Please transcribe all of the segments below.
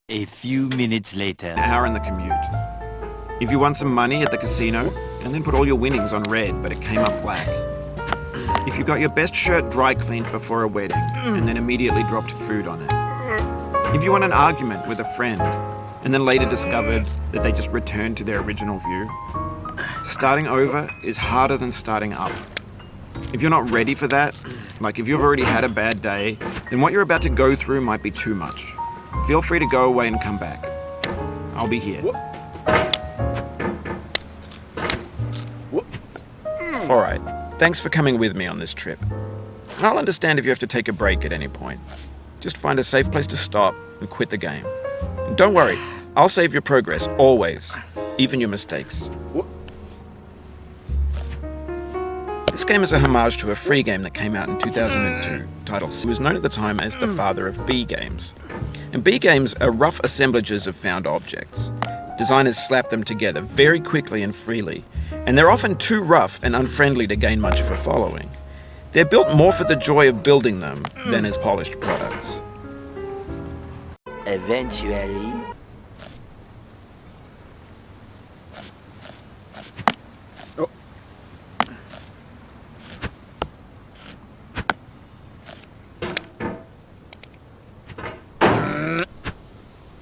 A few minutes later. An hour in the commute. If you won some money at the casino and then put all your winnings on red, but it came up black. If you got your best shirt dry cleaned before a wedding and then immediately dropped food on it. If you won an argument with a friend and then later discovered that they just returned to their original view. Starting over is harder than starting up. If you're not ready for that, like if you've already had a bad day, then what you're about to go through might be too much. Feel free to go away and come back. I'll be here. Alright, thanks for coming with me on this trip. I'll understand if you have to take a break at any point. Just find a safe place to stop and quit the game. And don't worry, I'll save your progress, always. Even your mistakes. This game is a homage to a free game that came out in 2002, titled It was known at the time as the father of B games. And B games are rough assemblages of found objects. Designers slap them together very quickly and freely, and they're often too rough and unfriendly to gain much of a following. They're built more for the joy of building them than as polished products. Eventually.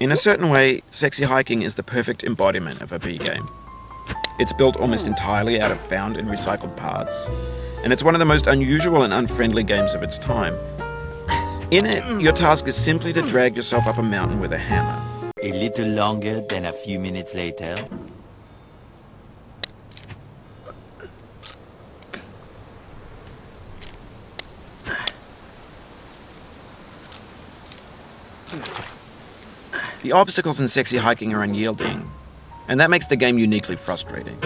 In a certain way, Sexy Hiking is the perfect embodiment of a B game. It's built almost entirely out of found and recycled parts, and it's one of the most unusual and unfriendly games of its time. In it, your task is simply to drag yourself up a mountain with a hammer. A little longer than a few minutes later. The obstacles in Sexy Hiking are unyielding, and that makes the game uniquely frustrating.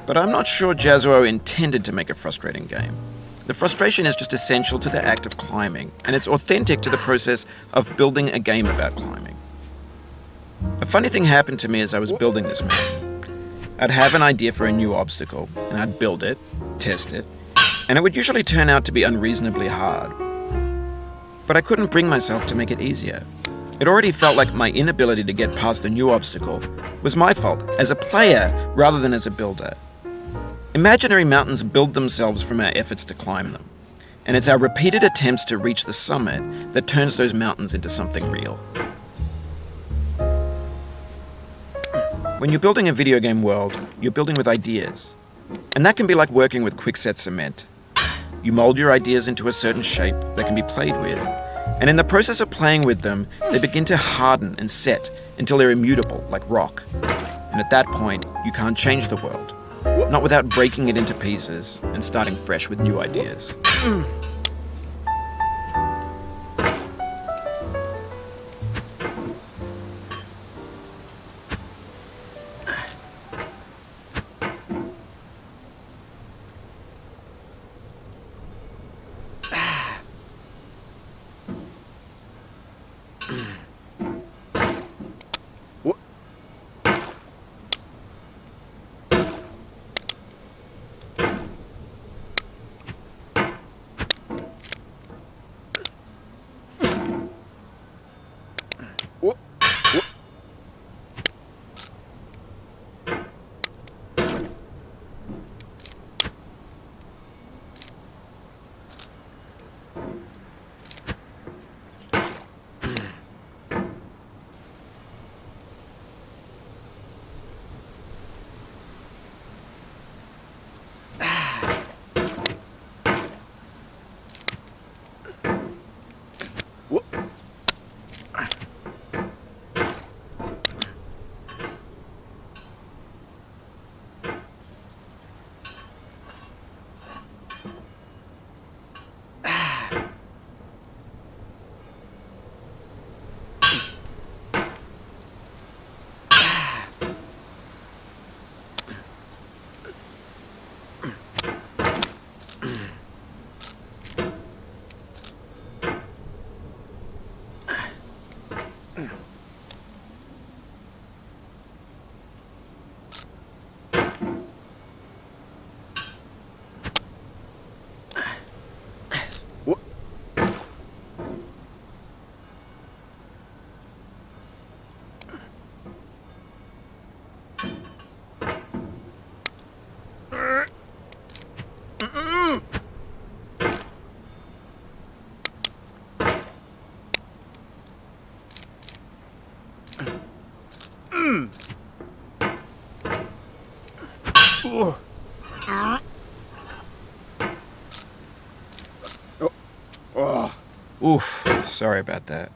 But I'm not sure Jazzuo intended to make a frustrating game. The frustration is just essential to the act of climbing, and it's authentic to the process of building a game about climbing. A funny thing happened to me as I was building this mountain. I'd have an idea for a new obstacle, and I'd build it, test it, and it would usually turn out to be unreasonably hard. But I couldn't bring myself to make it easier. It already felt like my inability to get past the new obstacle was my fault as a player rather than as a builder. Imaginary mountains build themselves from our efforts to climb them, and it's our repeated attempts to reach the summit that turns those mountains into something real. When you're building a video game world, you're building with ideas, and that can be like working with quickset cement. You mold your ideas into a certain shape that can be played with, and in the process of playing with them, they begin to harden and set until they're immutable, like rock. And at that point, you can't change the world. Not without breaking it into pieces and starting fresh with new ideas. Oof, sorry about that.